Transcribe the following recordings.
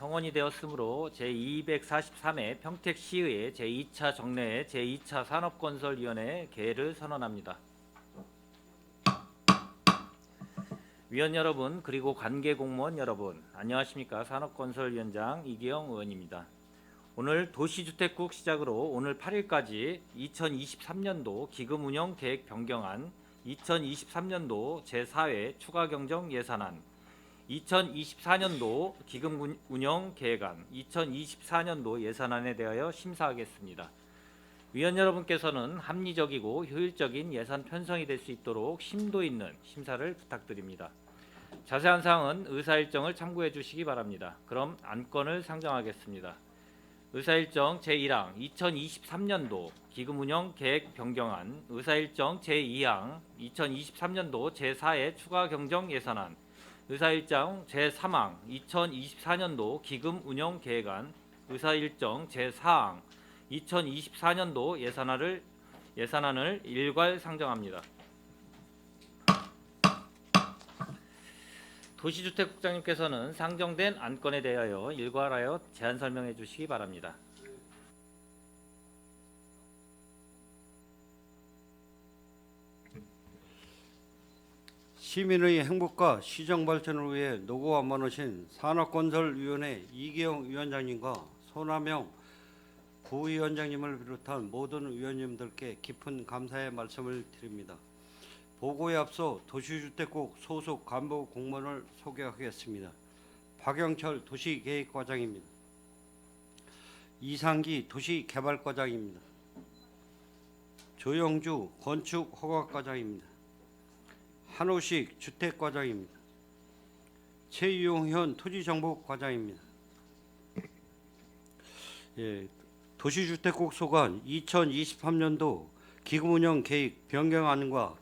성원이 되었으므로 제243회 평택시의회 제2차 정례 제2차 산업건설위원회 개회를 선언합니다. 위원 여러분 그리고 관계공무원 여러분 안녕하십니까. 산업건설위원장 이기영 의원입니다. 오늘 도시주택국 시작으로 오늘 8일까지 2023년도 기금운영계획 변경안, 2023년도 제4회 추가경정예산안, 2024년도 기금운영계획안, 2024년도 예산안에 대하여 심사하겠습니다. 위원 여러분께서는 합리적이고 효율적인 예산 편성이 될 수 있도록 심도 있는 심사를 부탁드립니다. 자세한 사항은 의사일정을 참고해 주시기 바랍니다. 그럼 안건을 상정하겠습니다. 의사일정 제1항 2023년도 기금운영계획 변경안, 의사일정 제2항 2023년도 제4회 추가경정예산안, 의사일정 제3항 2024년도 기금운영계획안, 의사일정 제4항 2024년도 예산안을 일괄 상정합니다. 도시주택국장님께서는 상정된 안건에 대하여 일괄하여 제안 설명해 주시기 바랍니다. 시민의 행복과 시정 발전을 위해 노고가 많으신 산업건설위원회 이기영 위원장님과 손하명 부위원장님을 비롯한 모든 위원님들께 깊은 감사의 말씀을 드립니다. 보고에 앞서 도시주택국 소속 간부 공무원을 소개하겠습니다. 박영철 도시계획과장입니다. 이상기 도시개발과장입니다. 조영주 건축허가과장입니다. 한호식 주택과장입니다. 최유용현 토지정보과장입니다. 도시주택국 소관 2023년도 기금운영계획 변경안과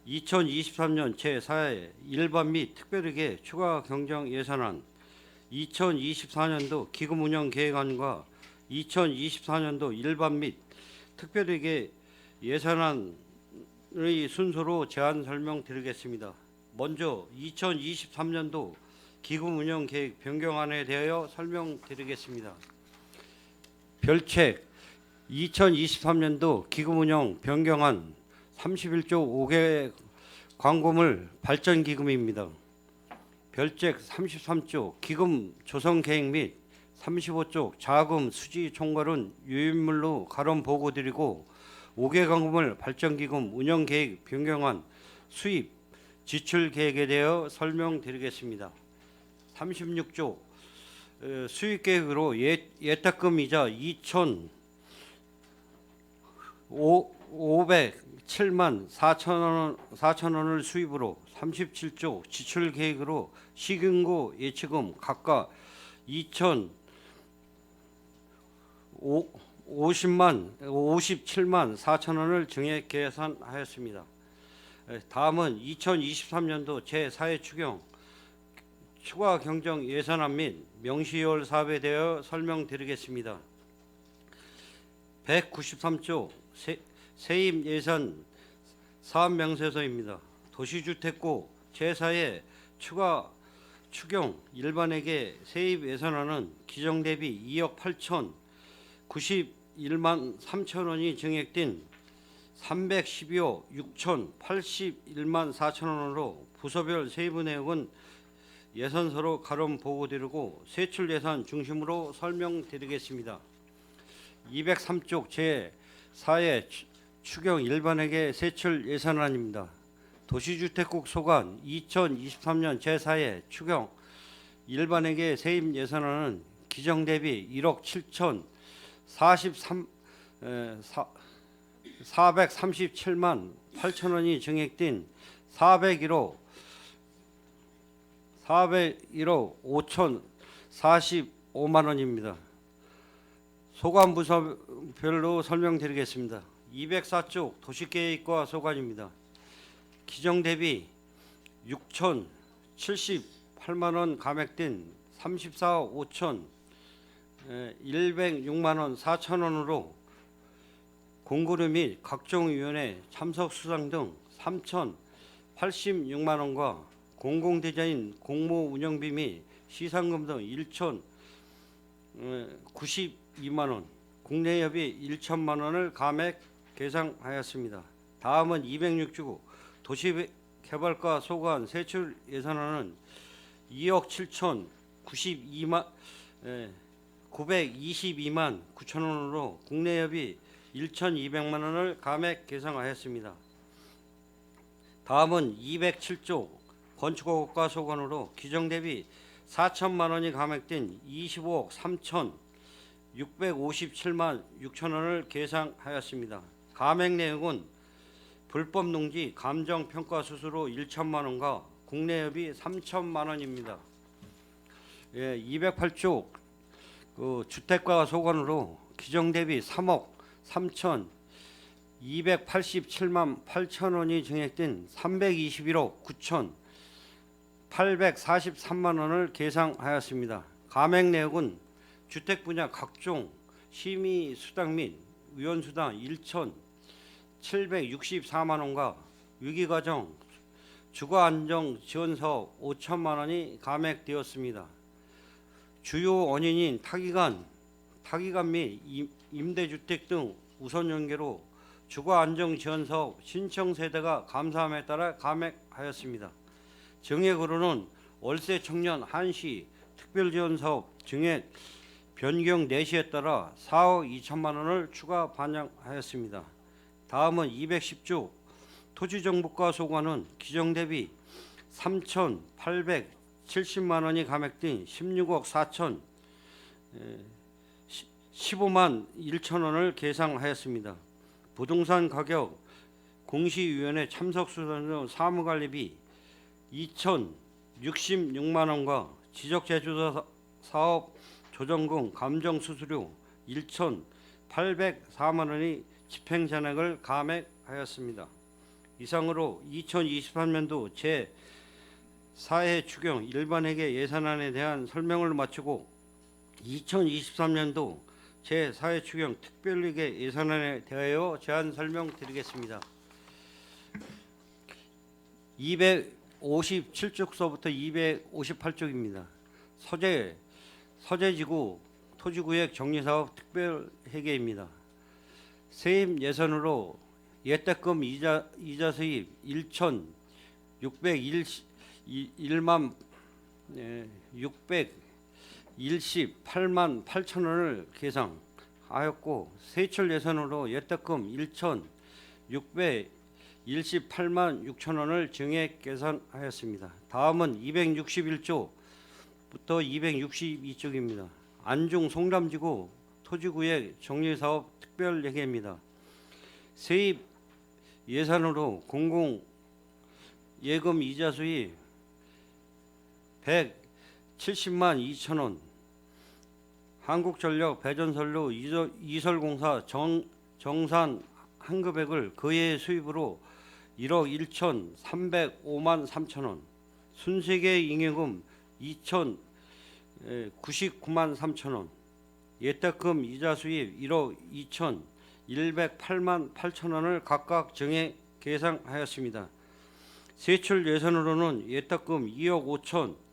2023년 제4회 일반 및 특별회계 추가 경정 예산안, 2024년도 기금운영계획안과 2024년도 일반 및 특별회계 예산안의 순서로 제안 설명드리겠습니다. 먼저 2023년도 기금운영계획 변경안에 대하여 설명드리겠습니다. 별책 2023년도 기금운영 변경안 31조 5개 광고물 발전기금입니다. 별책 33조 기금 조성계획 및 35조 자금 수지 총괄은 유인물로 가론 보고드리고 5개 광고물 발전기금 운영계획 변경안 수입 지출계획에 대하여 설명드리겠습니다. 36조 수입계획으로 예탁금이자 2,507만 4천 원을 수입으로 37조 지출계획으로 시금고 예치금 각각 57만 4천 원을 증액 계산하였습니다. 다음은 2023년도 제4회 추가 경정 예산안 및 명시월 사업에 대하여 설명드리겠습니다. 193조 세입 예산 사업명세서입니다. 도시주택국 제4회 추경 일반회계 세입 예산안은 기정 대비 2억 8,091만 3천 원이 증액된 312억 6,081만 4천 원으로 부서별 세부 내역은 예산서로 가론 보고드리고 세출 예산 중심으로 설명드리겠습니다. 203쪽 제4회 추경 일반회계 세출 예산안입니다. 도시주택국 소관 2023년 제4회 추경 일반회계 세입 예산안은 기정 대비 1억 437만 8천 원이 증액된 401억 5,045만 원입니다. 소관부서별로 설명드리겠습니다. 204쪽 도시계획과 소관입니다. 기정 대비 6,078만 원 감액된 34억 5,106만 원 4천 원으로 공고료 및 각종 위원회 참석 수당 등 3,086만 원과 공공대자인 공모 운영비 및 시상금 등 92만 원, 국내협의 1천만 원을 감액 계상하였습니다. 다음은 206주 도시개발과 소관 세출 예산안은 2억 7천 922만 9천 원으로 국내협의 1,200만 원을 감액 계상하였습니다. 다음은 207조 건축업과 소관으로 규정 대비 4천만 원이 감액된 25억 3천 657만 6천 원을 계상하였습니다. 감액 내역은 불법 농지 감정 평가 수수료 1천만 원과 국내협의 3천만 원입니다. 208조 주택과 소관으로 규정 대비 3억 3천 287만 8천 원이 증액된 321억 9천 843만 원을 계상하였습니다. 감액 내역은 주택 분야 각종 심의 수당 및 위원 수당 1,764만 원과 위기가정 주거 안정 지원 사업 5천만 원이 감액되었습니다. 주요 원인인 타기관 및 임대주택 등 우선 연계로 주거 안정 지원 사업 신청 세대가 감소함에 따라 감액하였습니다. 증액으로는 월세 청년 한시 특별 지원 사업 증액 변경 내시에 따라 4억 2천만 원을 추가 반영하였습니다. 다음은 210조 토지정보과 소관은 규정 대비 3,870만 원이 감액된 16억 4천 15만 1천 원을 계상하였습니다. 부동산 가격 공시위원회 참석 수단료 사무관리비 2,066만 원과 지적재주사 사업 조정금 감정 수수료 1,804만 원이 집행잔액을 감액하였습니다. 이상으로 2023년도 제4회 추경 일반회계 예산안에 대한 설명을 마치고 2023년도 제4회 추경 특별회계 예산안에 대하여 제안 설명드리겠습니다. 257쪽서부터 258쪽입니다. 서재지구 토지구역 정리사업 특별회계입니다. 세입 예산으로 예탁금 이자 수입 1,618만 8천 원을 계상하였고 세출 예산으로 예탁금 1,618만 6천 원을 증액 계산하였습니다. 다음은 261조부터 262쪽입니다. 안중 송담지구 토지구역 정리사업 특별회계입니다. 세입 예산으로 공공 예금 이자 수입 170만 2천 원, 한국전력 배전선로 이설공사 정산 환급액을 그해 수입으로 1억 1,305만 3천 원, 순세계 잉여금 2,099만 3천 원, 예탁금 이자 수입 1억 2,108만 8천 원을 각각 증액 계상하였습니다. 세출 예산으로는 예탁금 2억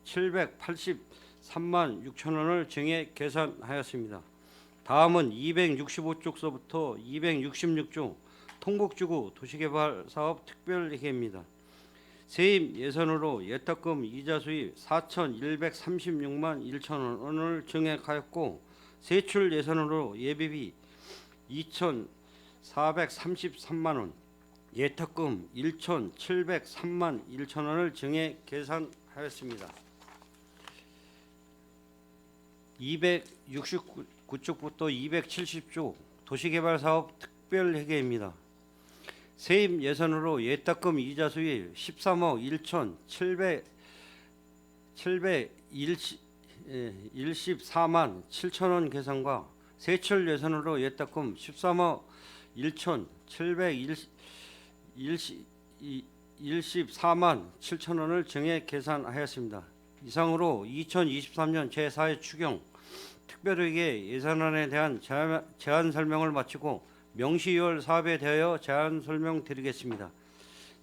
5,783만 6천 원을 증액 계산하였습니다. 다음은 265쪽서부터 266쪽 통곡지구 도시개발사업 특별회계입니다. 세입 예산으로 예탁금 이자 수입 4,136만 1천 원을 증액하였고 세출 예산으로 예비비 2,433만 원, 예탁금 1,703만 1천 원을 증액 계산하였습니다. 269쪽부터 270쪽 도시개발사업 특별회계입니다. 세입 예산으로 예탁금 이자 수입 13억 1,714만 7천 원 계산과 세출 예산으로 예탁금 13억 1,714만 7천 원을 증액 계산하였습니다. 이상으로 2023년 제4회 추경 특별회계 예산안에 대한 제안 설명을 마치고 명시유월 사업에 대하여 제안 설명드리겠습니다.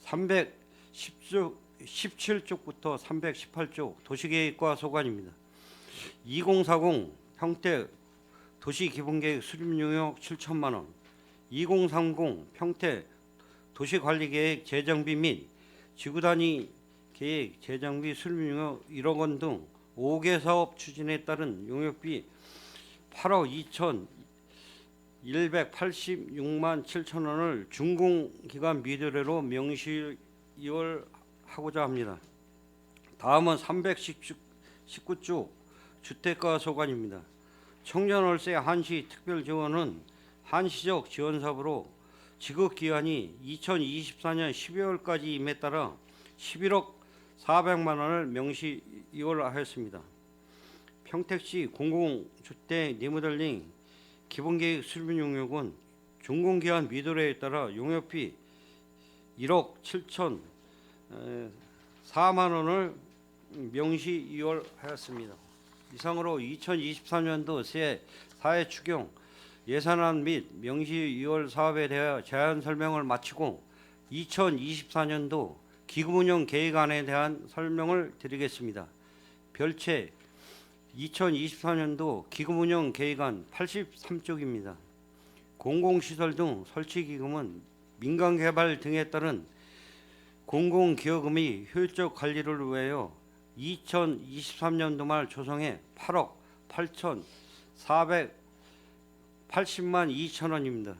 317쪽부터 318쪽 도시계획과 소관입니다. 2040 평택 도시기본계획 수립용역 7천만 원, 2030 평택 도시관리계획 재정비 및 지구단위 계획 재정비 수립용역 1억 원 등 5개 사업 추진에 따른 용역비 8억 2,186만 7천 원을 준공기간 미도래로 명시이월하고자 합니다. 다음은 319쪽 주택가 소관입니다. 청년월세 한시 특별지원은 한시적 지원사업으로 지급기한이 2024년 12월까지 임에 따라 11억 400만 원을 명시이월하였습니다. 평택시 공공주택 리모델링 기본계획 수립 용역은 준공기한 미도래에 따라 용역비 1억 7천 4만 원을 명시이월하였습니다. 이상으로 2024년도 새 사회 추경 예산안 및 명시이월 사업에 대하여 제안 설명을 마치고 2024년도 기금운용 계획안에 대한 설명을 드리겠습니다. 별채 2024년도 기금운용 계획안 83쪽입니다. 공공시설 등 설치기금은 민간개발 등에 따른 공공기여금의 효율적 관리를 위하여 2023년도 말 조성해 8억 8,480만 2천 원입니다.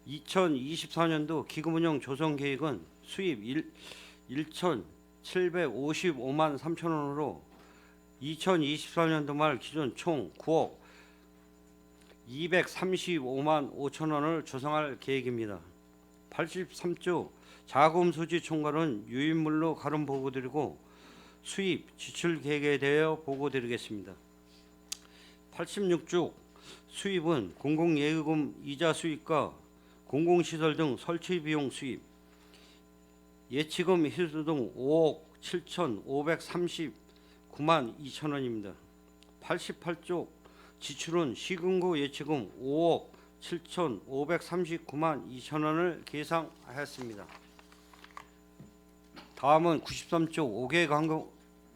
2024년도 기금운용 조성 계획은 수입 1,755만 3천 원으로 2024년도 말 기준 총 9억 235만 5천 원을 조성할 계획입니다. 83조 자금 소지 총괄은 유인물로 가름 보고드리고 수입 지출 계획에 대하여 보고드리겠습니다. 86조 수입은 공공예금 이자 수입과 공공시설 등 설치 비용 수입, 예치금 희수 등 5억 7,539만 2천 원입니다. 88조 지출은 시금고 예치금 5억 7,539만 2천 원을 계상하였습니다. 다음은 93조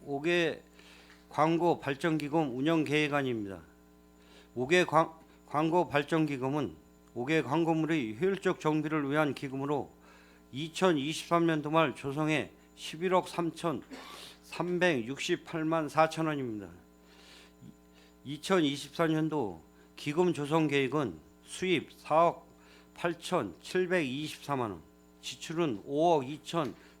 5개 광고 발전기금 운영 계획안입니다. 5개 광고 발전기금은 5개 광고물의 효율적 정비를 위한 기금으로 2023년도 말 조성해 11억 3,368만 4천 원입니다. 2024년도 기금 조성 계획은 수입 4억 8,724만 원, 지출은 5억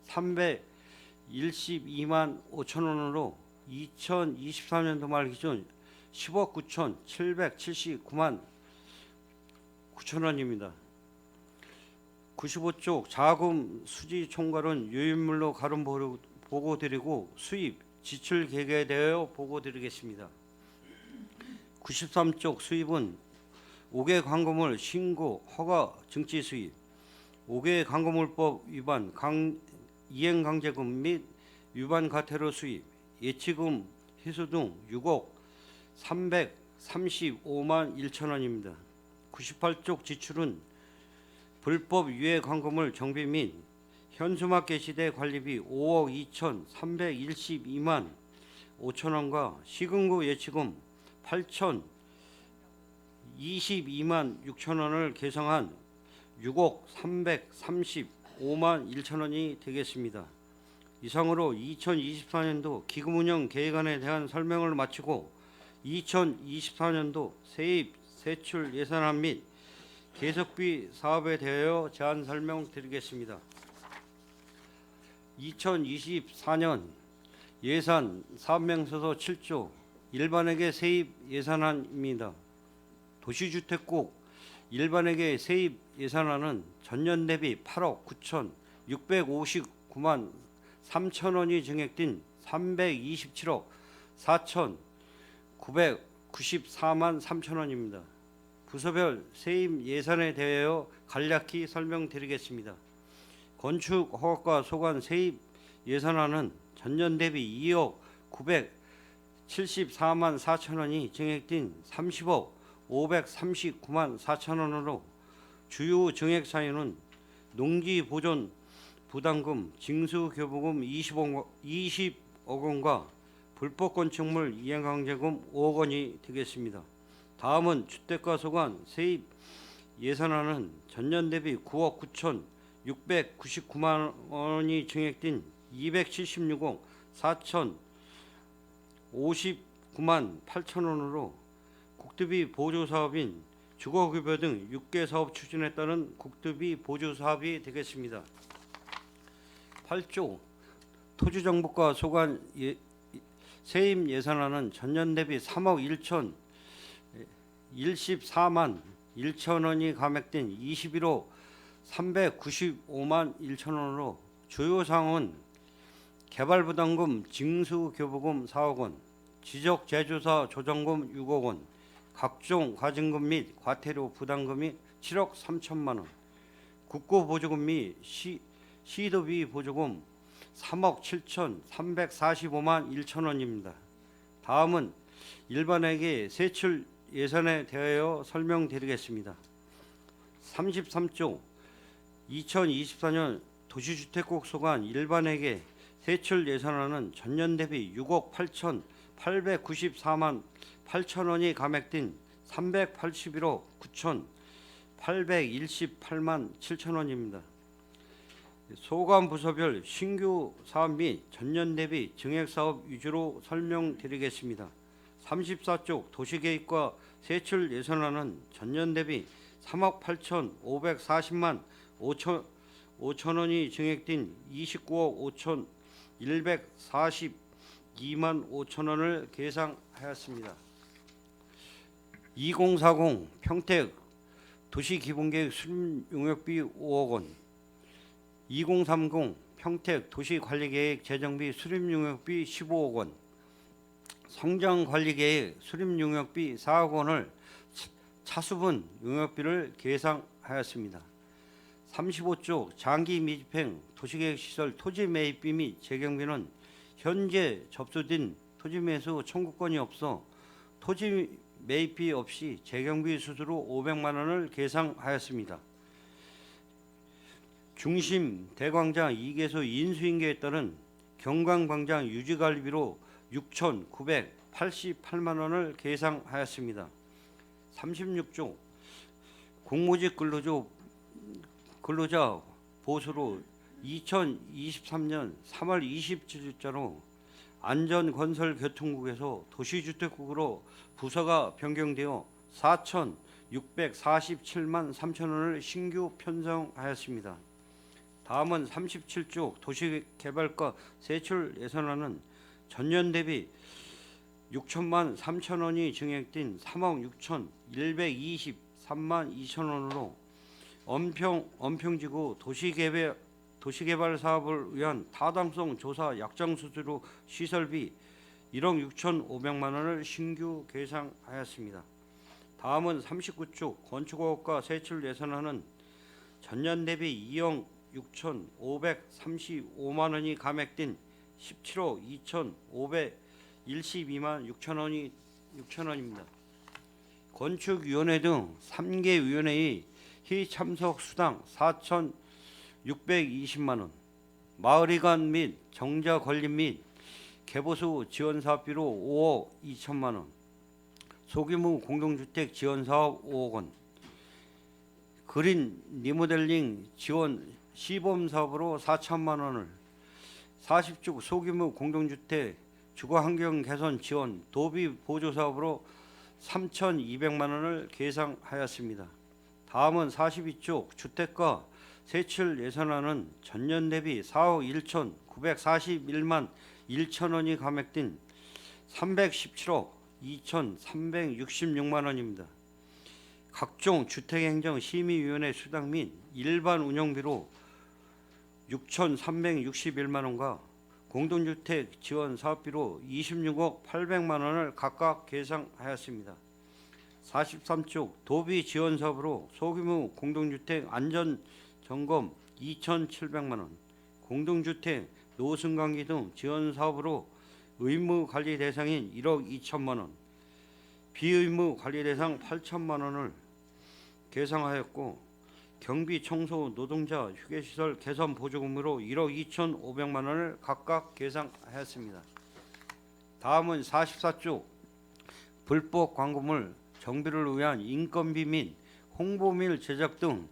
2,312만 5천 원으로 2024년도 말 기준 10억 9,779만 9천 원입니다. 95쪽 자금 수지 총괄은 유인물로 가름 보고드리고 수입 지출 계획에 대하여 보고드리겠습니다. 93쪽 수입은 5개 광고물 신고 허가 증치 수입, 5개 광고물법 위반 이행강제금 및 위반 과태료 수입, 예치금 희수 등 6억 335만 1천 원입니다. 98쪽 지출은 불법 유해 광고물 정비 및 현수막 게시대 관리비 5억 2,312만 5천 원과 시금고 예치금 8,022만 6천 원을 계상한 6억 335만 1천 원이 되겠습니다. 이상으로 2024년도 기금운영 계획안에 대한 설명을 마치고 2024년도 세입 세출 예산안 및 계속비 사업에 대하여 제안 설명드리겠습니다. 2024년 예산 사업명서서 7조 일반회계 세입 예산안입니다. 도시주택국 일반회계 세입 예산안은 전년 대비 8억 9,659만 3천 원이 증액된 327억 4,994만 3천 원입니다. 부서별 세입 예산에 대하여 간략히 설명드리겠습니다. 건축 허가과 소관 세입 예산안은 전년 대비 2억 974만 4천 원이 증액된 30억 539만 4천 원으로 주요 증액 사유는 농지 보존 부담금 징수교부금 20억 원과 불법 건축물 이행강제금 5억 원이 되겠습니다. 다음은 주택가 소관 세입 예산안은 전년 대비 9억 9,699만 원이 증액된 276억 4,059만 8천 원으로 국토비 보조 사업인 주거급여 등 6개 사업 추진에 따른 국토비 보조 사업이 되겠습니다. 8조 토지정보과 소관 세입 예산안은 전년 대비 3억 1,014만 1천 원이 감액된 21억 395만 1천 원으로 주요 사항은 개발부담금 징수교부금 4억 원, 지적재조사 조정금 6억 원, 각종 과징금 및 과태료 부담금이 7억 3천만 원, 국고보조금 및 시도비 보조금 3억 7,345만 1천 원입니다. 다음은 일반회계 세출 예산에 대하여 설명드리겠습니다. 33조 2024년 도시주택국 소관 일반회계 세출 예산안은 전년 대비 6억 8,894만 8천 원이 감액된 381억 9,818만 7천 원입니다. 소관 부서별 신규 사업 및 전년 대비 증액 사업 위주로 설명드리겠습니다. 34쪽 도시계획과 세출 예산안은 전년 대비 3억 8,540만 5천 원이 증액된 29억 5,142만 5천 원을 계상하였습니다. 2040 평택 도시기본계획 수립용역비 5억 원, 2030 평택 도시관리계획 재정비 수립용역비 15억 원, 성장관리계획 수립용역비 4억 원을 차수분 용역비를 계상하였습니다. 35조 장기 미집행 도시계획시설 토지 매입비 및 재경비는 현재 접수된 토지 매수 청구권이 없어 토지 매입비 없이 재경비 수수로 500만 원을 계상하였습니다. 중심 대광장 2개소 인수인계에 따른 경광광장 유지관리비로 6,988만 원을 계상하였습니다. 36조 공무직 근로자 보수로 2023년 3월 27일자로 안전건설교통국에서 도시주택국으로 부서가 변경되어 4,647만 3천 원을 신규 편성하였습니다. 다음은 37조 도시개발과 세출 예산안은 전년 대비 6천만 3천 원이 증액된 3억 6,123만 2천 원으로 언평지구 도시개발 사업을 위한 타당성 조사 약정 수수료 시설비 1억 6,500만 원을 신규 계상하였습니다. 다음은 39조 건축허가 세출 예산안은 전년 대비 2억 6,535만 원이 감액된 17억 2,512만 6천 원입니다. 건축위원회 등 3개 위원회의 회의 참석 수당 4,620만 원, 마을이관 및 정자 건립 및 개보수 지원 사업비로 5억 2천만 원, 소규모 공동주택 지원 사업 5억 원, 그린 리모델링 지원 시범 사업으로 4천만 원을, 40주 소규모 공동주택 주거 환경 개선 지원 도비 보조 사업으로 3,200만 원을 계상하였습니다. 다음은 42쪽 주택가 세출 예산안은 전년 대비 4억 1,941만 1천 원이 감액된 317억 2,366만 원입니다. 각종 주택행정 심의위원회 수당 및 일반 운영비로 6,361만 원과 공동주택 지원 사업비로 26억 800만 원을 각각 계상하였습니다. 43쪽 도비 지원 사업으로 소규모 공동주택 안전 점검 2,700만 원, 공동주택 노승관기 등 지원 사업으로 의무 관리 대상인 1억 2천만 원, 비의무 관리 대상 8천만 원을 계상하였고, 경비 청소 노동자 휴게시설 개선 보조금으로 1억 2,500만 원을 각각 계상하였습니다. 다음은 44조 불법 광고물 정비를 위한 인건비 및 홍보밀 제작 등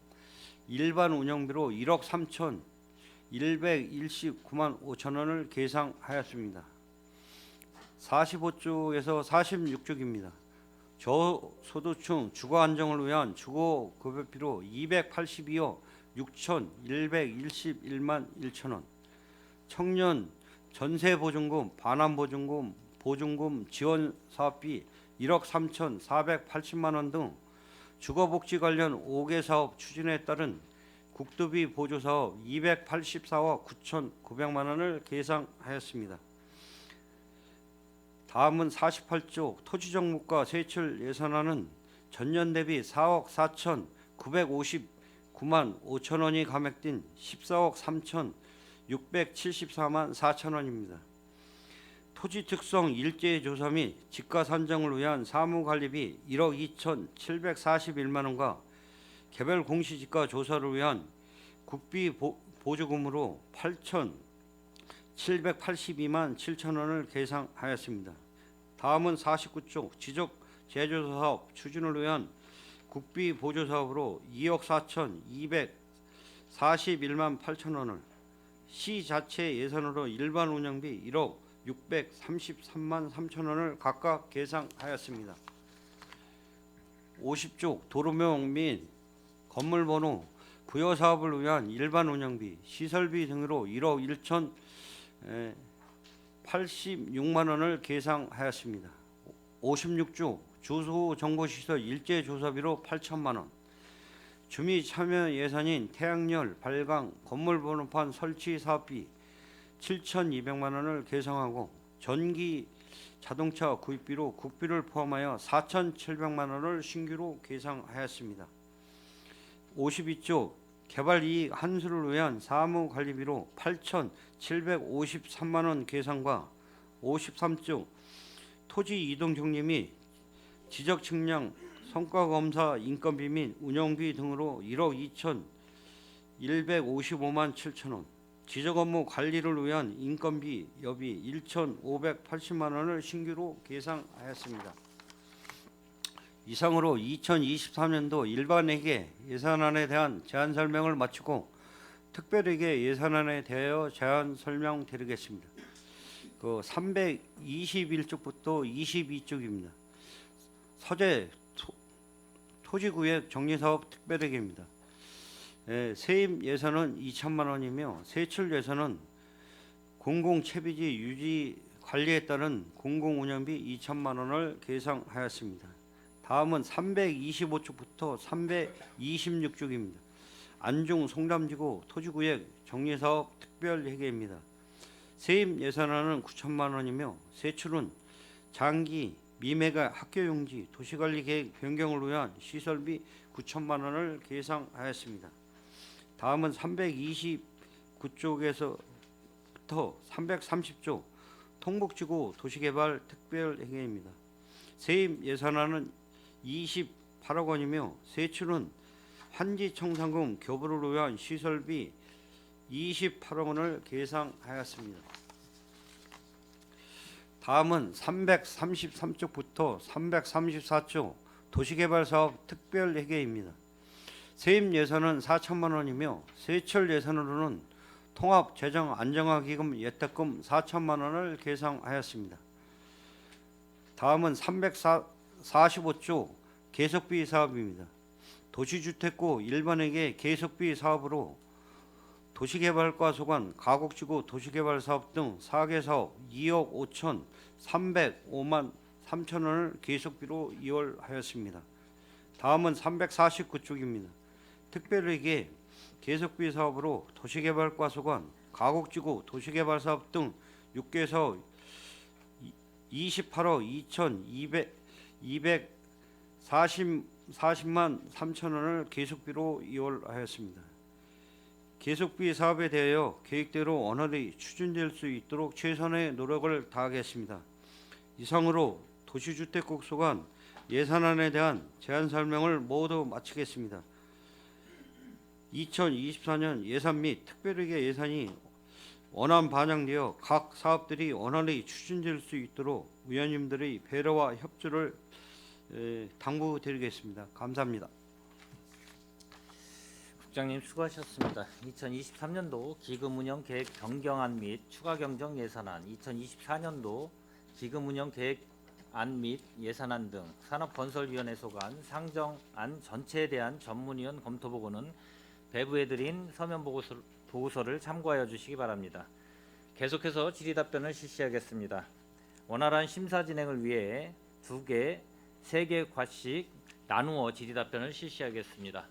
일반 운영비로 1억 3,119만 5천 원을 계상하였습니다. 45조에서 46조입니다. 저소득층 주거 안정을 위한 주거급여비로 282억 6,121만 1천 원, 청년 전세보증금, 반환보증금 지원 사업비 1억 3,480만 원 등 주거복지 관련 5개 사업 추진에 따른 국도비 보조사업 284억 9,900만 원을 계상하였습니다. 다음은 48조 토지정목과 세출 예산안은 전년 대비 4억 4,959만 5천 원이 감액된 14억 3,674만 4천 원입니다. 토지 특성 일제 조사 및 지가 산정을 위한 사무관리비 1억 2,741만 원과 개별 공시지가 조사를 위한 국비 보조금으로 8,782만 7천 원을 계상하였습니다. 다음은 49조 지적 제조사업 추진을 위한 국비 보조사업으로 2억 4,241만 8천 원을, 시 자체 예산으로 일반 운영비 1억 633만 3천 원을 각각 계상하였습니다. 50조 도로명 및 건물번호 부여 사업을 위한 일반 운영비, 시설비 등으로 1억 1,086만 원을 계상하였습니다. 56조 주소 정보시설 일제 조사비로 8천만 원, 주미 참여 예산인 태양열 발광 건물번호판 설치 사업비 7,200만 원을 계상하고 전기 자동차 구입비로 국비를 포함하여 4,700만 원을 신규로 계상하였습니다. 52조 개발이익 환수를 위한 사무관리비로 8,753만 원 계상과 53조 토지 이동 정리 및 지적 측량 성과검사 인건비 및 운영비 등으로 1억 2,155만 7천 원, 지적 업무 관리를 위한 인건비 여비 1,580만 원을 신규로 계상하였습니다. 이상으로 2023년도 일반회계 예산안에 대한 제안 설명을 마치고 특별회계 예산안에 대하여 제안 설명드리겠습니다. 321쪽부터 22쪽입니다. 서재 토지구역 정리사업 특별회계입니다. 세입 예산은 2천만 원이며 세출 예산은 공공채비지 유지 관리에 따른 공공운영비 2천만 원을 계상하였습니다. 다음은 325쪽부터 326쪽입니다. 안중 송담지구 토지구역 정리사업 특별회계입니다. 세입 예산안은 9천만 원이며 세출은 장기 미매가 학교용지 도시관리계획 변경을 위한 시설비 9천만 원을 계상하였습니다. 다음은 329쪽에서부터 330쪽 통북지구 도시개발 특별회계입니다. 세입 예산안은 28억 원이며 세출은 환지청산금 교부를 위한 시설비 28억 원을 계상하였습니다. 다음은 333쪽부터 334쪽 도시개발사업 특별회계입니다. 세입 예산은 4천만 원이며 세출 예산으로는 통합재정안정화기금 예탁금 4천만 원을 계상하였습니다. 다음은 345조 계속비 사업입니다. 도시주택구 일반회계 계속비 사업으로 도시개발과 소관, 가곡지구 도시개발 사업 등 4개 사업 2억 5,305만 3천 원을 계속비로 이월하였습니다. 다음은 349쪽입니다. 특별회계 계속비 사업으로 도시개발과 소관, 가곡지구 도시개발 사업 등 6개 사업 28억 2,240만 3천 원을 계속비로 이월하였습니다. 계속비 사업에 대하여 계획대로 원활히 추진될 수 있도록 최선의 노력을 다하겠습니다. 이상으로 도시주택국 소관 예산안에 대한 제안 설명을 모두 마치겠습니다. 2024년 예산 및 특별회계 예산이 원안 반영되어 각 사업들이 원활히 추진될 수 있도록 위원님들의 배려와 협조를 당부드리겠습니다. 감사합니다. 국장님 수고하셨습니다. 2023년도 기금 운영 계획 변경안 및 추가 경정 예산안, 2024년도 기금 운영 계획안 및 예산안 등 산업건설위원회 소관 상정안 전체에 대한 전문위원 검토 보고는 배부해드린 서면 보고서를 참고하여 주시기 바랍니다. 계속해서 질의답변을 실시하겠습니다. 원활한 심사 진행을 위해 2개, 3개 과씩 나누어 질의답변을 실시하겠습니다.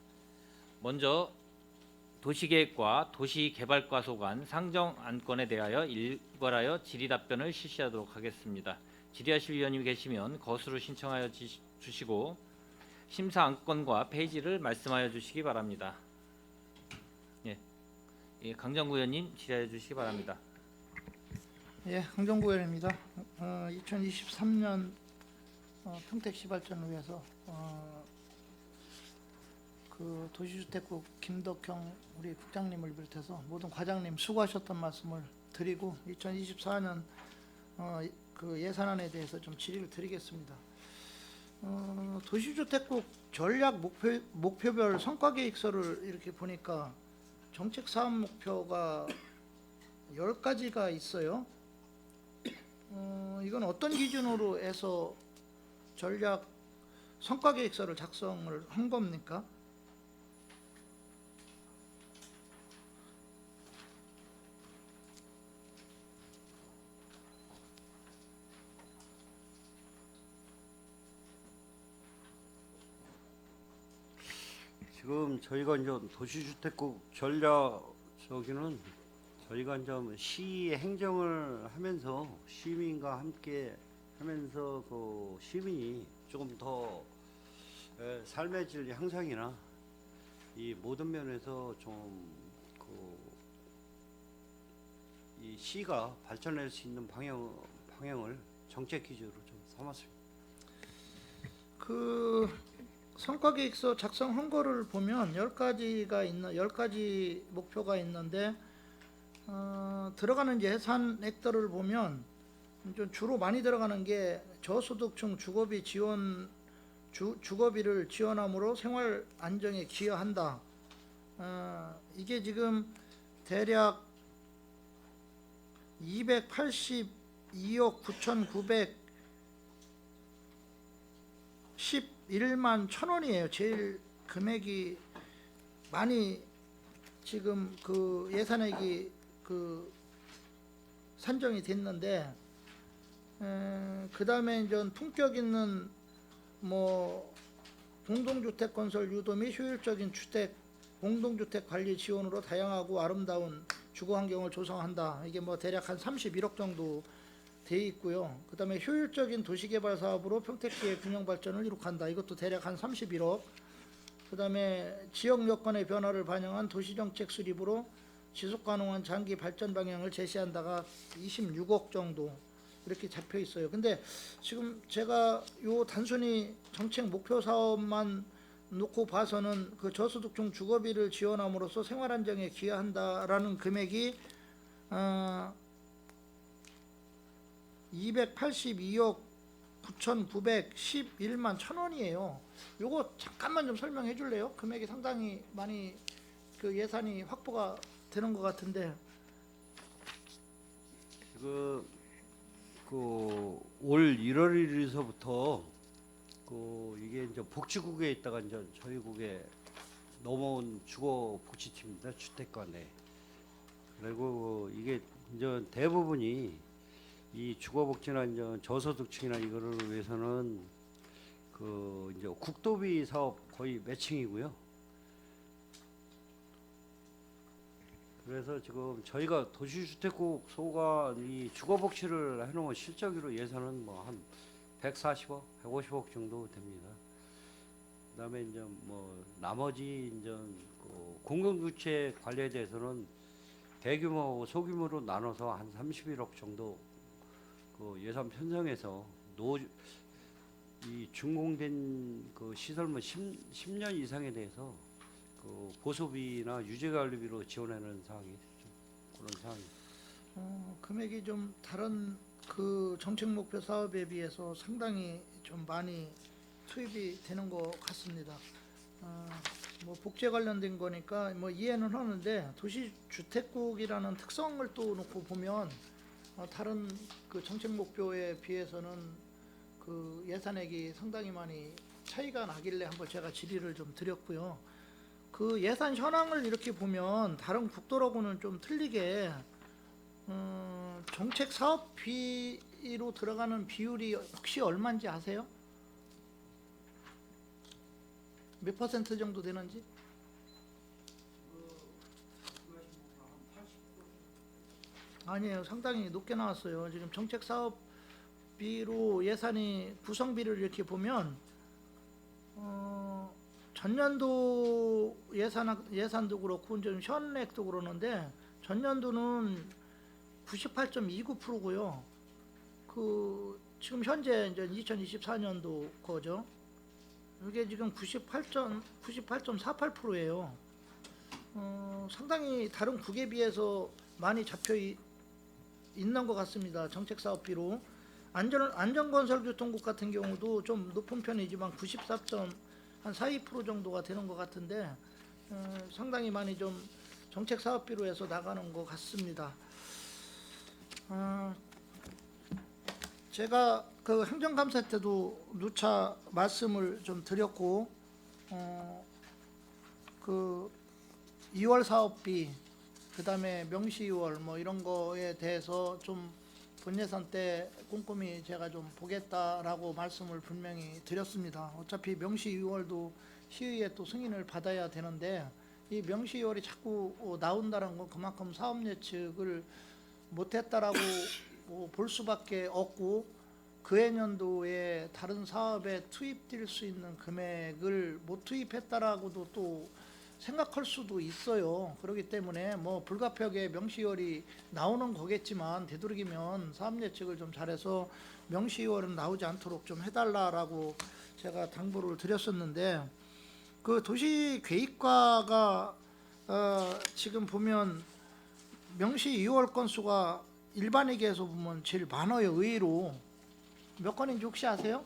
먼저 도시계획과 도시개발과 소관 상정 안건에 대하여 일괄하여 질의답변을 실시하도록 하겠습니다. 질의하실 위원님이 계시면 거수로 신청하여 주시고 심사 안건과 페이지를 말씀하여 주시기 바랍니다. 강정구 의원님 질의하여 주시기 바랍니다. 예, 강정구 의원입니다. 2023년 평택시 발전을 위해서 그 도시주택국 김덕형 우리 국장님을 비롯해서 모든 과장님 수고하셨던 말씀을 드리고 2024년 그 예산안에 대해서 좀 질의를 드리겠습니다. 도시주택국 전략 목표별 성과계획서를 이렇게 보니까 정책 사업 목표가 10가지가 있어요. 이건 어떤 기준으로 해서 전략 성과계획서를 작성을 한 겁니까? 지금 저희가 이제 도시주택국 전략 저기는 저희가 이제 시 행정을 하면서 시민과 함께 하면서 그 시민이 조금 더 삶의 질 향상이나 이 모든 면에서 좀 이 시가 발전할 수 있는 방향을 정책 기조로 좀 삼았습니다. 그 성과계획서 작성한 거를 보면 10가지 목표가 있는데 들어가는 예산액들을 보면 좀 주로 많이 들어가는 게 저소득층 주거비 지원 주거비를 지원함으로 생활 안정에 기여한다. 이게 지금 대략 282억 9,911만 천 원이에요. 제일 금액이 많이 지금 그 예산액이 그 산정이 됐는데 그 다음에 이제 품격 있는 뭐 공동주택 건설 유도 및 효율적인 공동주택 관리 지원으로 다양하고 아름다운 주거 환경을 조성한다. 이게 뭐 대략 한 31억 정도 돼 있고요. 그 다음에 효율적인 도시개발 사업으로 평택시의 균형 발전을 이룩한다. 이것도 대략 한 31억. 그 다음에 지역 여건의 변화를 반영한 도시정책 수립으로 지속가능한 장기 발전 방향을 제시한다가 26억 정도 이렇게 잡혀 있어요. 근데 지금 제가 요 단순히 정책 목표 사업만 놓고 봐서는 그 저소득층 주거비를 지원함으로써 생활 안정에 기여한다라는 금액이 282억 9,911만 천 원이에요. 요거 잠깐만 좀 설명해 줄래요? 금액이 상당히 많이 그 예산이 확보가 되는 것 같은데. 올 1월 1일서부터 이게 이제 복지국에 있다가 이제 저희 국에 넘어온 주거복지팀입니다. 주택과 내. 그리고 이게 이제 대부분이 이 주거복지나 이제 저소득층이나 이거를 위해서는 그 이제 국도비 사업 거의 매칭이고요. 그래서 지금 저희가 도시주택국 소관 이 주거복지를 해놓은 실적으로 예산은 뭐 한 140억, 150억 정도 됩니다. 그다음에 이제 뭐 나머지 이제 그 공공주택 관리에 대해서는 대규모, 소규모로 나눠서 한 31억 정도 그 예산 편성해서 이 준공된 그 시설물 10년 이상에 대해서 그 보수비나 유지관리비로 지원하는 사항이 좀 그런 사항입니다. 금액이 좀 다른 그 정책 목표 사업에 비해서 상당히 좀 많이 투입이 되는 것 같습니다. 뭐 복제 관련된 거니까 뭐 이해는 하는데 도시주택국이라는 특성을 또 놓고 보면 다른 그 정책 목표에 비해서는 그 예산액이 상당히 많이 차이가 나길래 한번 제가 질의를 좀 드렸고요. 그 예산 현황을 이렇게 보면 다른 국도라고는 좀 틀리게 정책 사업비로 들어가는 비율이 혹시 얼마인지 아세요? 몇 퍼센트 정도 되는지? 아니에요. 상당히 높게 나왔어요. 지금 정책 사업비로 예산이 구성비를 이렇게 보면 전년도 예산도 그렇고 좀 현액도 그러는데 전년도는 98.29%고요. 그 지금 현재 이제 2024년도 거죠. 이게 지금 98.48%예요. 상당히 다른 국에 비해서 많이 잡혀 있는 것 같습니다. 정책 사업비로. 안전건설교통국 같은 경우도 좀 높은 편이지만 94.42% 정도가 되는 것 같은데 상당히 많이 좀 정책 사업비로 해서 나가는 것 같습니다. 제가 그 행정감사 때도 누차 말씀을 좀 드렸고 그 2월 사업비 그다음에 명시 2월 뭐 이런 거에 대해서 좀 본예산 때 꼼꼼히 제가 좀 보겠다라고 말씀을 분명히 드렸습니다. 어차피 명시 2월도 시의회 또 승인을 받아야 되는데 이 명시 2월이 자꾸 나온다는 건 그만큼 사업 예측을 못했다라고 볼 수밖에 없고 그해년도에 다른 사업에 투입될 수 있는 금액을 못 투입했다라고도 또 생각할 수도 있어요. 그렇기 때문에 뭐 불가피하게 명시월이 나오는 거겠지만 되도록이면 사업 예측을 좀 잘해서 명시월은 나오지 않도록 좀 해달라라고 제가 당부를 드렸었는데 그 도시계획과가 지금 보면 명시 2월 건수가 일반회계에서 보면 제일 많아요. 의외로 몇 건인지 혹시 아세요?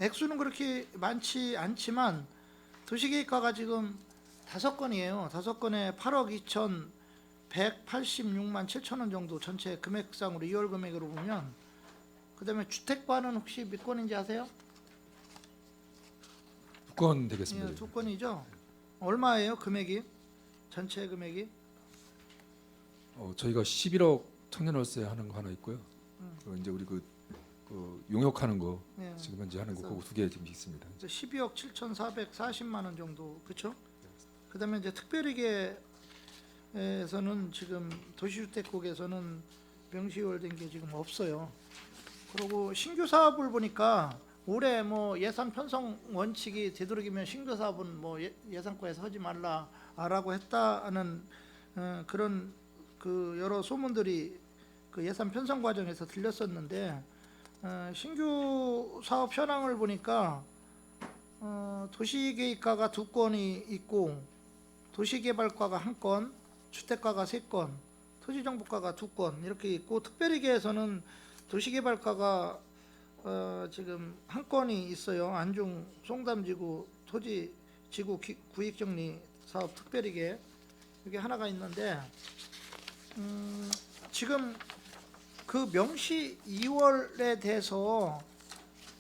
액수는 그렇게 많지 않지만 도시계획과가 지금 5건이에요. 5건에 8억 2,186만 7천 원 정도 전체 금액상으로 2월 금액으로 보면 그 다음에 주택과는 혹시 몇 건인지 아세요? 2건 되겠습니다. 예, 2건이죠. 얼마예요 금액이? 전체 금액이? 저희가 11억 청년월세 하는 거 하나 있고요. 이제 우리 그 용역하는 거 예. 지금 현재 하는 거 그래서 그거 2개 지금 있습니다. 12억 7,440만 원 정도 그렇죠? 그다음에 이제 특별회계에서는 지금 도시주택국에서는 명시월된 게 지금 없어요. 그리고 신규 사업을 보니까 올해 뭐 예산 편성 원칙이 되도록이면 신규 사업은 뭐 예산과에서 하지 말라라고 했다는 그런 그 여러 소문들이 그 예산 편성 과정에서 들렸었는데 신규 사업 현황을 보니까 도시계획과가 2건이 있고 도시개발과가 1건, 주택과가 3건, 토지정보과가 2건 이렇게 있고 특별회계에서는 도시개발과가 지금 1건이 있어요. 안중 송담지구 토지지구 구익정리 사업 특별회계 이게 하나가 있는데 지금 그 명시 2월에 대해서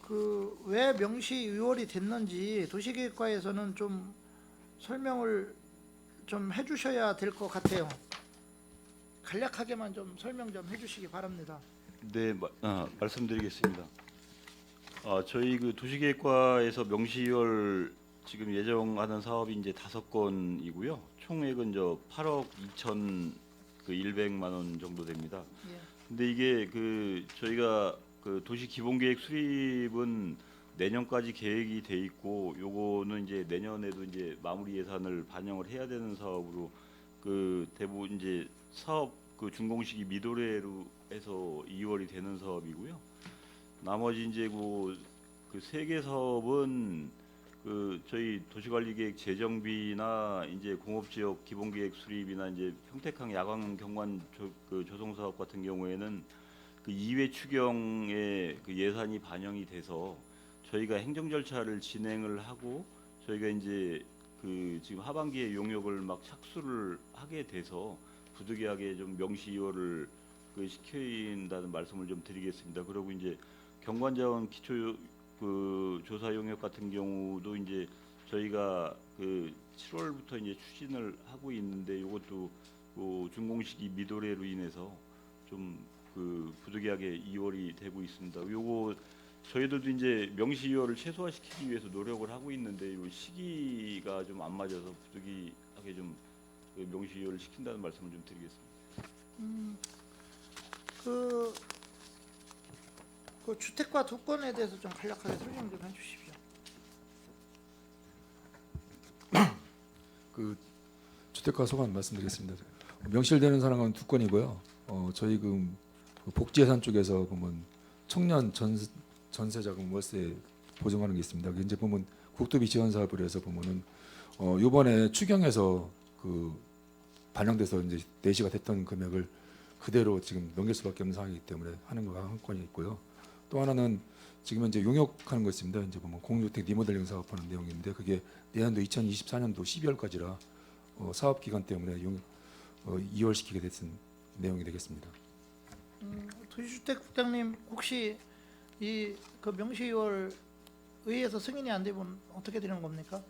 그 왜 명시 2월이 됐는지 도시계획과에서는 좀 설명을 좀 해주셔야 될 것 같아요. 간략하게만 좀 설명 좀 해주시기 바랍니다. 네, 말씀드리겠습니다. 저희 그 도시계획과에서 명시월 지금 예정하는 사업이 이제 5건이고요. 총액은 8억 2,100만 원 정도 됩니다. 예. 근데 이게 그 저희가 그 도시 기본계획 수립은 내년까지 계획이 돼 있고 요거는 이제 내년에도 이제 마무리 예산을 반영을 해야 되는 사업으로 그 대부분 이제 사업 그 준공식이 미도래로 해서 2월이 되는 사업이고요. 나머지 이제 그 세 개 사업은 그 저희 도시관리계획 재정비나 이제 공업지역 기본계획 수립이나 이제 평택항 야광 경관 조성 사업 같은 경우에는 그 2회 추경에 그 예산이 반영이 돼서 저희가 행정 절차를 진행을 하고 저희가 이제 그 지금 하반기에 용역을 막 착수를 하게 돼서 부득이하게 좀 명시효를 그 시킨다는 말씀을 좀 드리겠습니다. 그리고 이제 경관자원 기초 그 조사 용역 같은 경우도 이제 저희가 그 7월부터 이제 추진을 하고 있는데 이것도 그 준공식이 미도래로 인해서 좀 그 부득이하게 2월이 되고 있습니다. 요거 저희들도 이제 명시효를 최소화시키기 위해서 노력을 하고 있는데 요 시기가 좀 안 맞아서 부득이하게 좀그 명시효를 시킨다는 말씀을 좀 드리겠습니다. 그 주택과 두건에 대해서 좀 간략하게 설명 좀 해주십시오. 그 주택가 소관 말씀드리겠습니다. 명실되는 사항은 두 건이고요. 저희 그 복지예산 쪽에서 보면 청년 전세자금 월세 보증하는 게 있습니다. 이제 보면 국도비 지원 사업을 해서 보면은 요번에 추경에서 그 반영돼서 이제 내시가 됐던 금액을 그대로 지금 넘길 수밖에 없는 상황이기 때문에 하는 거가 한 건이 있고요. 또 하나는 지금 현재 용역하는 거 있습니다. 이제 보면 공유주택 리모델링 사업하는 내용인데 그게 내년도 2024년도 12월까지라 사업 기간 때문에 2월 시키게 됐은 내용이 되겠습니다. 도시주택 국장님 혹시 이 그 명시월 의회에서 승인이 안 되면 어떻게 되는 겁니까?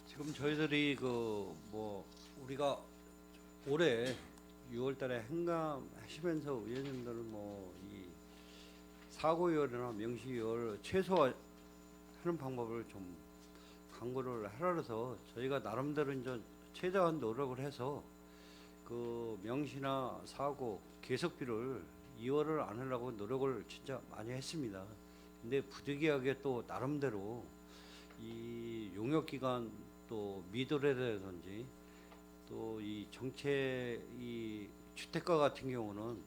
지금 저희들이 그 뭐 우리가 올해 6월달에 행감하시면서 의원님들은 뭐 이 사고율이나 명시율 최소화하는 방법을 좀 강구를 하라서 저희가 나름대로 이제 최대한 노력을 해서 그 명시나 사고 계속비를 2월을 안 하려고 노력을 진짜 많이 했습니다. 근데 부득이하게 또 나름대로 이 용역 기간 또 미도래라든지 또 이 정체 이 주택가 같은 경우는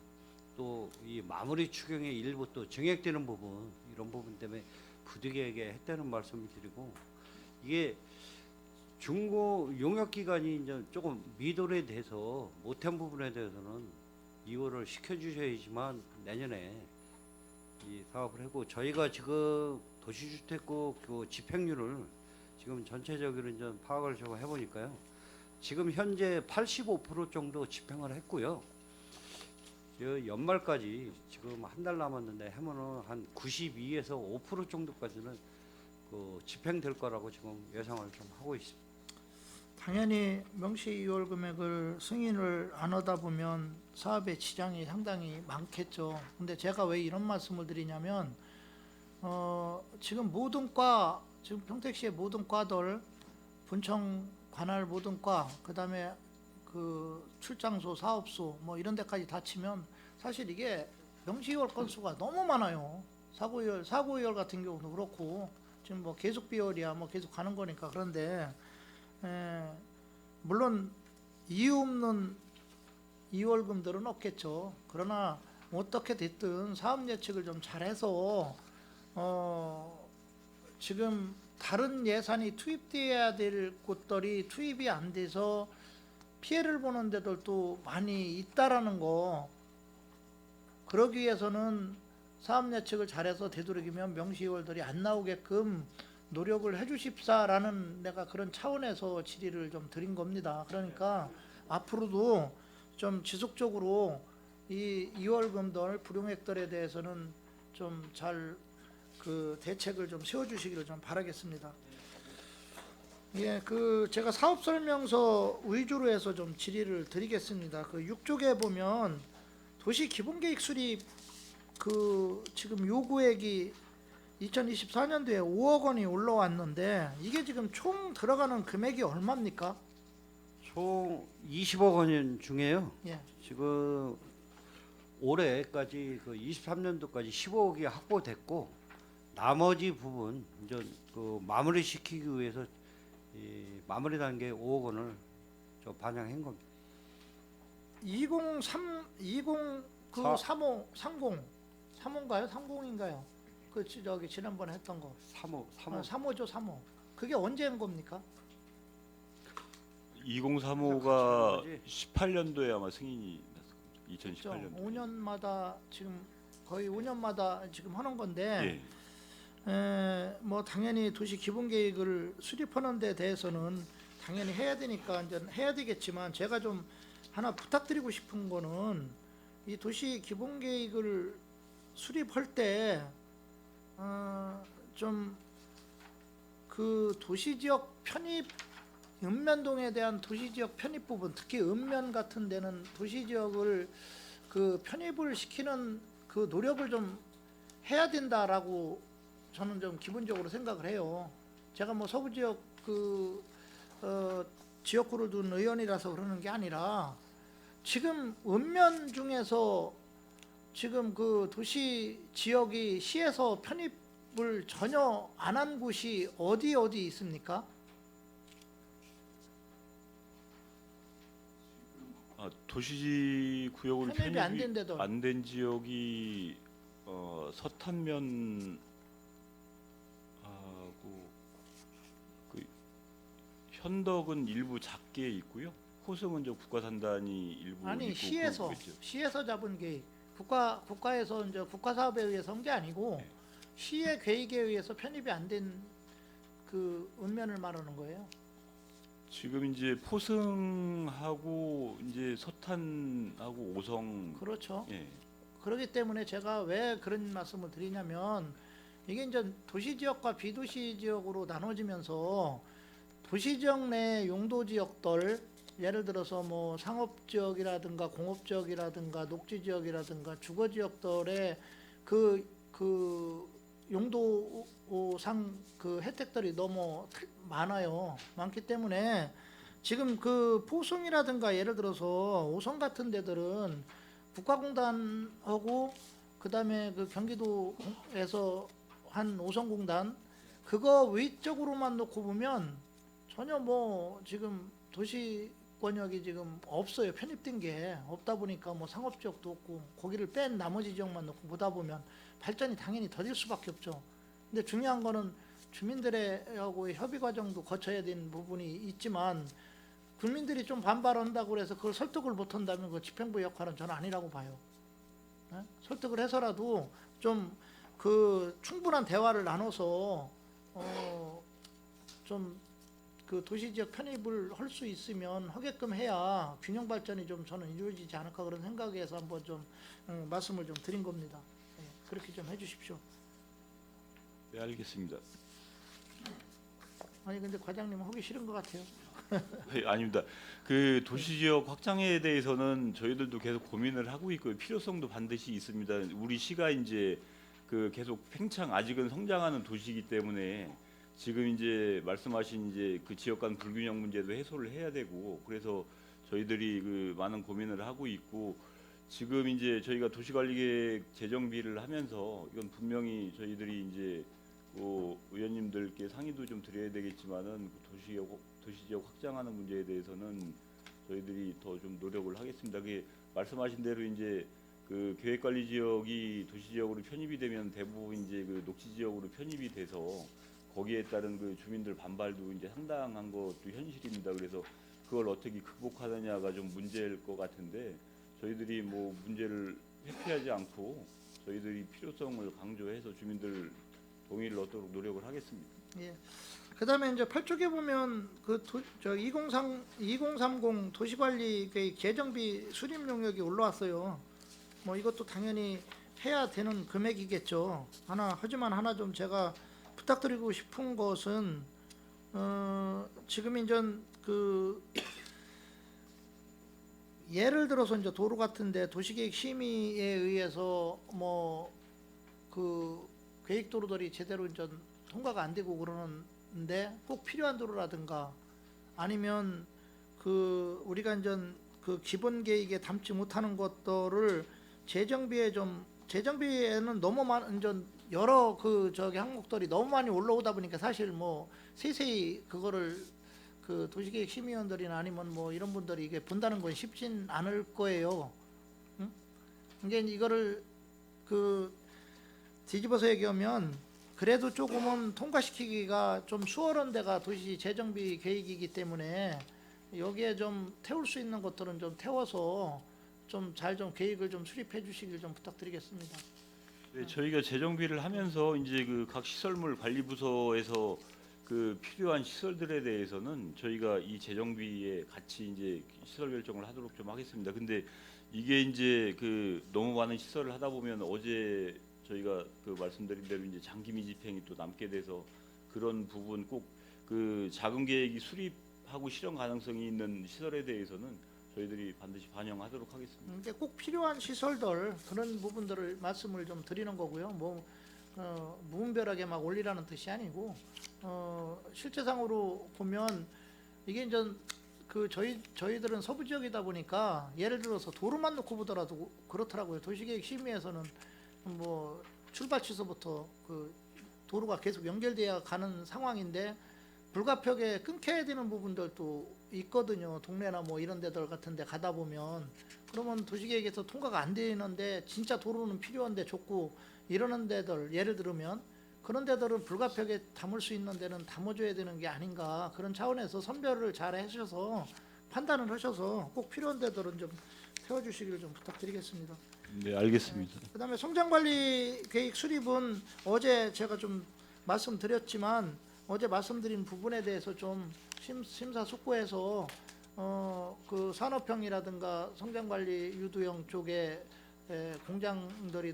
또 이 마무리 추경의 일부 또 증액되는 부분 이런 부분 때문에 부득이하게 했다는 말씀을 드리고 이게 중고 용역 기간이 이제 조금 미도래돼서 못한 부분에 대해서는 2월을 시켜주셔야지만 내년에 이 사업을 하고 저희가 지금 도시주택국 그 집행률을 지금 전체적으로 이제 파악을 좀 해보니까요. 지금 현재 85% 정도 집행을 했고요. 연말까지 지금 한 달 남았는데 하면은 한 92에서 5% 정도까지는 그 집행될 거라고 지금 예상을 좀 하고 있습니다. 당연히 명시 2월 금액을 승인을 안 하다 보면 사업의 지장이 상당히 많겠죠. 근데 제가 왜 이런 말씀을 드리냐면 지금 모든 과 지금 평택시의 모든 과들 분청 관할 모든 과 그다음에 그 출장소 사업소 뭐 이런 데까지 다 치면 사실 이게 명시월 건수가 너무 많아요. 사고율 같은 경우도 그렇고 지금 뭐 계속 비율이야 뭐 계속 가는 거니까 그런데 물론 이유 없는 이월금들은 없겠죠. 그러나 어떻게 됐든 사업 예측을 좀 잘해서 지금 다른 예산이 투입돼야 될 곳들이 투입이 안 돼서 피해를 보는 데들도 많이 있다라는 거. 그러기 위해서는 사업 예측을 잘해서 되도록이면 명시월들이 안 나오게끔 노력을 해주십사라는 내가 그런 차원에서 질의를 좀 드린 겁니다. 그러니까 앞으로도 좀 지속적으로 이 2월금들 불용액들에 대해서는 좀 잘 그 대책을 좀 세워주시기를 좀 바라겠습니다. 예, 그 제가 사업 설명서 위주로 해서 좀 질의를 드리겠습니다. 그 6쪽에 보면 도시 기본계획 수립 그 지금 요구액이 2024년도에 5억 원이 올라왔는데 이게 지금 총 들어가는 금액이 얼마입니까? 총 20억 원 중에요. 예. 지금 올해까지 그 23년도까지 15억이 확보됐고 나머지 부분 이제 그 마무리 시키기 위해서 이 마무리 단계 5억 원을 저 반영한 겁니다. 그 사- 3530인가요? 30인가요? 저기 지난번에 했던 거. 3호 3호죠, 3호. 그게 언제 한 겁니까? 2035가 18년도에 아마 승인이 났을 겁니다. 2018년도. 5년마다 지금 거의 5년마다 지금 하는 건데 예. 뭐 당연히 도시 기본 계획을 수립하는 데 대해서는 당연히 해야 되니까 이제 해야 되겠지만 제가 좀 하나 부탁드리고 싶은 거는 이 도시 기본 계획을 수립할 때 좀 그 도시 지역 편입 읍면동에 대한 도시 지역 편입 부분, 특히 읍면 같은 데는 도시 지역을 그 편입을 시키는 그 노력을 좀 해야 된다라고 저는 좀 기본적으로 생각을 해요. 제가 뭐 서부 지역 지역구를 둔 의원이라서 그러는 게 아니라 지금 읍면 중에서 지금 그 도시 지역이 시에서 편입을 전혀 안 한 곳이 어디 있습니까? 도시 구역으로 편입이 안 된 데도. 안 된 지역이 서탄면 하고 그 현덕은 일부 작게 있고요. 호성은 저 국가산단이 일부 아니 있고 시에서 그거겠죠. 시에서 잡은 계획 국가에서 이제 국가 사업에 의해서 한 게 아니고 네. 시의 계획에 의해서 편입이 안 된 그 읍면을 말하는 거예요. 지금 이제 포승하고 이제 서탄하고 오성 그렇죠. 예. 그렇기 때문에 제가 왜 그런 말씀을 드리냐면 이게 이제 도시 지역과 비도시 지역으로 나눠지면서 도시 지역 내 용도 지역들 예를 들어서 뭐 상업 지역이라든가 공업 지역이라든가 녹지 지역이라든가 주거 지역들의 그 용도상 그 혜택들이 너무 많기 때문에 지금 그 포승이라든가 예를 들어서 오성 같은 데들은 국가공단하고 그다음에 그 경기도에서 한 오성공단 그거 위쪽으로만 놓고 보면 전혀 뭐 지금 도시권역이 지금 없어요. 편입된 게 없다 보니까 뭐 상업지역도 없고 거기를 뺀 나머지 지역만 놓고 보다 보면 발전이 당연히 더딜 수밖에 없죠. 근데 중요한 거는 주민들하고의 협의 과정도 거쳐야 되는 부분이 있지만 국민들이 좀 반발한다고 해서 그걸 설득을 못한다면 그 집행부 역할은 저는 아니라고 봐요. 설득을 해서라도 좀 그 충분한 대화를 나눠서 좀 그 도시지역 편입을 할 수 있으면 하게끔 해야 균형 발전이 좀 저는 이루어지지 않을까 그런 생각에서 한번 좀 말씀을 좀 드린 겁니다. 그렇게 좀 해주십시오. 네, 알겠습니다. 아니 근데 과장님은 하기 싫은 것 같아요. 아닙니다. 그 도시 지역 확장에 대해서는 저희들도 계속 고민을 하고 있고요. 필요성도 반드시 있습니다. 우리 시가 이제 그 계속 팽창 아직은 성장하는 도시이기 때문에 지금 이제 말씀하신 이제 그 지역 간 불균형 문제도 해소를 해야 되고 그래서 저희들이 그 많은 고민을 하고 있고 지금 이제 저희가 도시관리계획 재정비를 하면서 이건 분명히 저희들이 이제 의원님들께 상의도 좀 드려야 되겠지만은 그 도시지역 확장하는 문제에 대해서는 저희들이 더 좀 노력을 하겠습니다. 그게 말씀하신 대로 이제 그 계획관리 지역이 도시지역으로 편입이 되면 대부분 이제 그 녹지지역으로 편입이 돼서 거기에 따른 그 주민들 반발도 이제 상당한 것도 현실입니다. 그래서 그걸 어떻게 극복하느냐가 좀 문제일 것 같은데 저희들이 뭐 문제를 회피하지 않고 저희들이 필요성을 강조해서 주민들 동의를 얻도록 노력을 하겠습니다. 예. 그다음에 이제 8쪽에 보면 그 2030 도시관리 재정비 수립 용역이 올라왔어요. 뭐 이것도 당연히 해야 되는 금액이겠죠. 하지만 하나 좀 제가 부탁드리고 싶은 것은 지금 이제 그 예를 들어서 이제 도로 같은데 도시계획 심의에 의해서 뭐 그 계획도로들이 제대로 이제 통과가 안 되고 그러는데 꼭 필요한 도로라든가 아니면 그 우리가 이제 그 기본 계획에 담지 못하는 것들을 재정비에는 너무 많은 이제 여러 그 저기 항목들이 너무 많이 올라오다 보니까 사실 뭐 세세히 그거를 그 도시계획 심의위원들이나 아니면 뭐 이런 분들이 이게 본다는 건 쉽진 않을 거예요. 응? 이게 이거를 그 뒤집어서 얘기하면 그래도 조금은 통과시키기가 좀 수월한 데가 도시 재정비 계획이기 때문에 여기에 좀 태울 수 있는 것들은 좀 태워서 좀 잘 좀 계획을 좀 수립해 주시길 좀 부탁드리겠습니다. 네, 저희가 재정비를 하면서 이제 그 각 시설물 관리부서에서 그 필요한 시설들에 대해서는 저희가 이 재정비에 같이 이제 시설 결정을 하도록 좀 하겠습니다. 근데 이게 이제 그 너무 많은 시설을 하다 보면 어제 저희가 그 말씀드린 대로 이제 장기 미집행이 또 남게 돼서 그런 부분 꼭 그 자금 계획이 수립하고 실현 가능성이 있는 시설에 대해서는 저희들이 반드시 반영하도록 하겠습니다. 근데 꼭 필요한 시설들 그런 부분들을 말씀을 좀 드리는 거고요. 뭐 무분별하게 막 올리라는 뜻이 아니고 실제상으로 보면 이게 이제 그 저희들은 서부 지역이다 보니까 예를 들어서 도로만 놓고 보더라도 그렇더라고요. 도시계획 심의에서는 뭐 출발 취소부터 그 도로가 계속 연결돼야 가는 상황인데 불가피하게 끊겨야 되는 부분들도 있거든요. 동네나 뭐 이런 데들 같은 데 가다 보면 그러면 도시계획에서 통과가 안 되는데 진짜 도로는 필요한데 좁고 이러는 데들 예를 들면 그런 데들은 불가피하게 담을 수 있는 데는 담아줘야 되는 게 아닌가 그런 차원에서 선별을 잘 하셔서 판단을 하셔서 꼭 필요한 데들은 좀 태워주시기를 좀 부탁드리겠습니다. 네, 알겠습니다. 그다음에 성장관리 계획 수립은 어제 제가 좀 말씀드렸지만 어제 말씀드린 부분에 대해서 좀 심사숙고해서 그 산업형이라든가 성장관리 유도형 쪽에 공장들이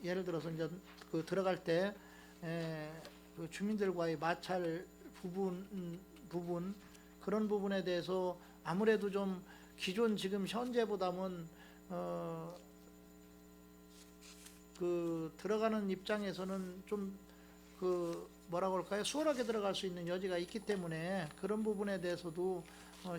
예를 들어서 이제 그 들어갈 때 그 주민들과의 마찰 부분 그런 부분에 대해서 아무래도 좀 기존 지금 현재보다는 그 들어가는 입장에서는 좀 그 뭐라고 할까요? 수월하게 들어갈 수 있는 여지가 있기 때문에 그런 부분에 대해서도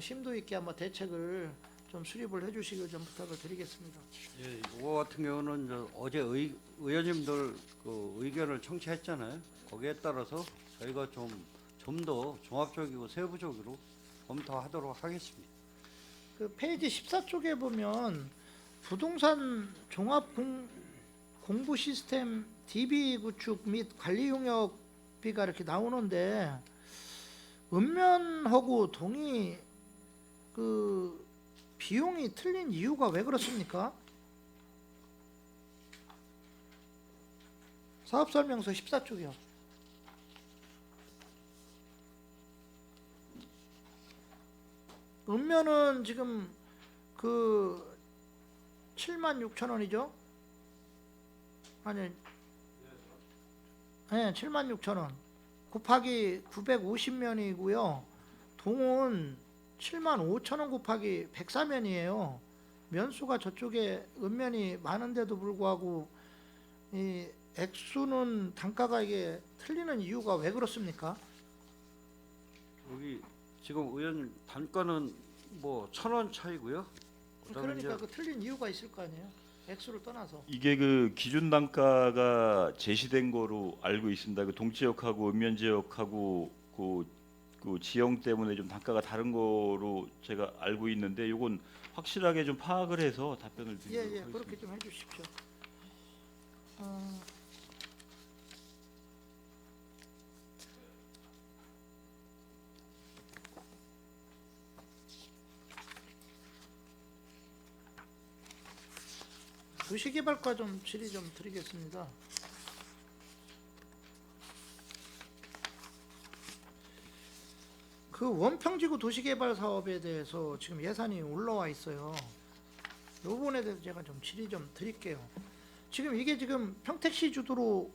심도 있게 한번 대책을 좀 수립을 해주시길 좀 부탁을 드리겠습니다. 예, 이거 같은 경우는 어제 의원님들 그 의견을 청취했잖아요. 거기에 따라서 저희가 좀 더 종합적이고 세부적으로 검토하도록 하겠습니다. 그 페이지 14쪽에 보면 부동산 종합 공부 시스템 DB 구축 및 관리 용역비가 이렇게 나오는데 읍면하고 동이 그 비용이 틀린 이유가 왜 그렇습니까? 사업설명서 14쪽이요. 읍면은 지금 그 76,000원이죠? 아니, 네, 76,000원 곱하기 950면이고요. 동은 75,000원 곱하기 104면이에요. 면수가 저쪽에 읍면이 많은데도 불구하고 이 액수는 단가가 이게 틀리는 이유가 왜 그렇습니까? 여기 지금 의원님 단가는 뭐 1,000원 차이고요. 그다음에 그러니까 이제 그 틀린 이유가 있을 거 아니에요. 액수를 떠나서. 이게 그 기준 단가가 제시된 거로 알고 있습니다. 그 동지역하고 읍면 지역하고 그 지형 때문에 좀 단가가 다른 거로 제가 알고 있는데 이건 확실하게 좀 파악을 해서 답변을 드리도록 하겠습니다. 그렇게 좀 해주십시오. 도시개발과 좀 질의 좀 드리겠습니다. 그 원평지구 도시개발 사업에 대해서 지금 예산이 올라와 있어요. 이 부분에 대해서 제가 좀 질의 좀 드릴게요. 지금 이게 지금 평택시 주도로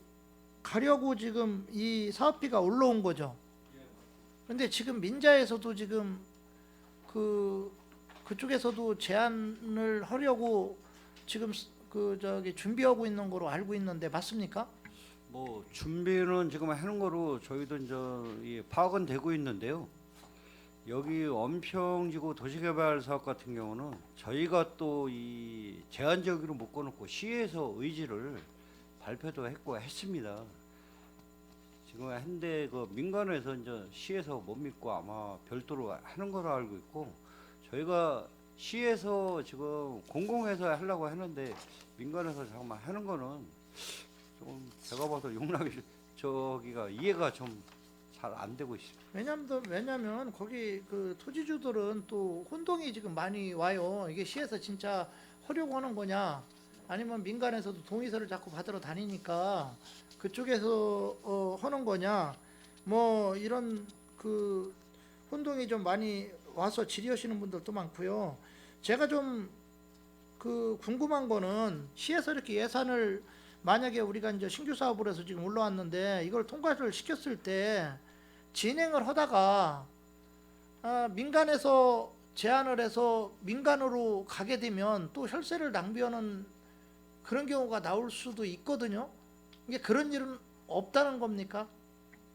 가려고 지금 이 사업비가 올라온 거죠. 근데 지금 민자에서도 지금 그쪽에서도 제안을 하려고 지금 준비하고 있는 거로 알고 있는데 맞습니까? 뭐 준비는 지금 하는 거로 저희도 이제 파악은 되고 있는데요. 여기 원평지구 도시개발 사업 같은 경우는 저희가 또 이 제한적으로 묶어놓고 시에서 의지를 발표도 했고 했습니다. 지금 한데 그 민간에서 이제 시에서 못 믿고 아마 별도로 하는 걸로 알고 있고 저희가 시에서 지금 공공해서 하려고 하는데 민간에서 잠깐만 하는 거는 좀 제가 봐도 용납이 저기가 이해가 좀 잘 안 되고 있습니다. 왜냐면 거기 그 토지주들은 또 혼동이 지금 많이 와요. 이게 시에서 진짜 하려고 하는 거냐, 아니면 민간에서도 동의서를 자꾸 받으러 다니니까 그쪽에서 하는 거냐, 뭐 이런 그 혼동이 좀 많이 와서 질의하시는 분들도 많고요. 제가 좀 그 궁금한 거는 시에서 이렇게 예산을 만약에 우리가 이제 신규 사업을 해서 지금 올라왔는데 이걸 통과를 시켰을 때 진행을 하다가 민간에서 제안을 해서 민간으로 가게 되면 또 혈세를 낭비하는 그런 경우가 나올 수도 있거든요. 이게 그런 일은 없다는 겁니까?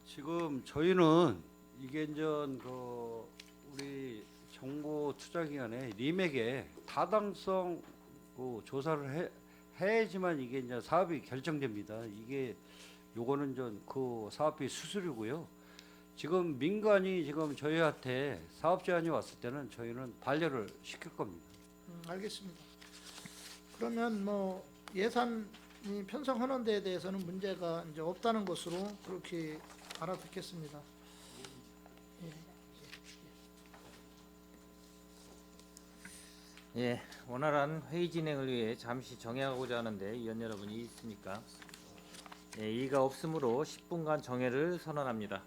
지금 저희는 이게 이제 그 우리 정부 투자기관에 리맥에 타당성 그 조사를 해야지만 이게 이제 사업이 결정됩니다. 이게 요거는 좀 그 사업비 수수료고요. 지금 민간이 지금 저희한테 사업 제안이 왔을 때는 저희는 반려를 시킬 겁니다. 알겠습니다. 그러면 뭐 예산이 편성하는 데에 대해서는 문제가 이제 없다는 것으로 그렇게 알아듣겠습니다. 예, 원활한 회의 진행을 위해 잠시 정회하고자 하는데 위원 여러분이 있습니까? 예, 이의가 없으므로 10분간 정회를 선언합니다.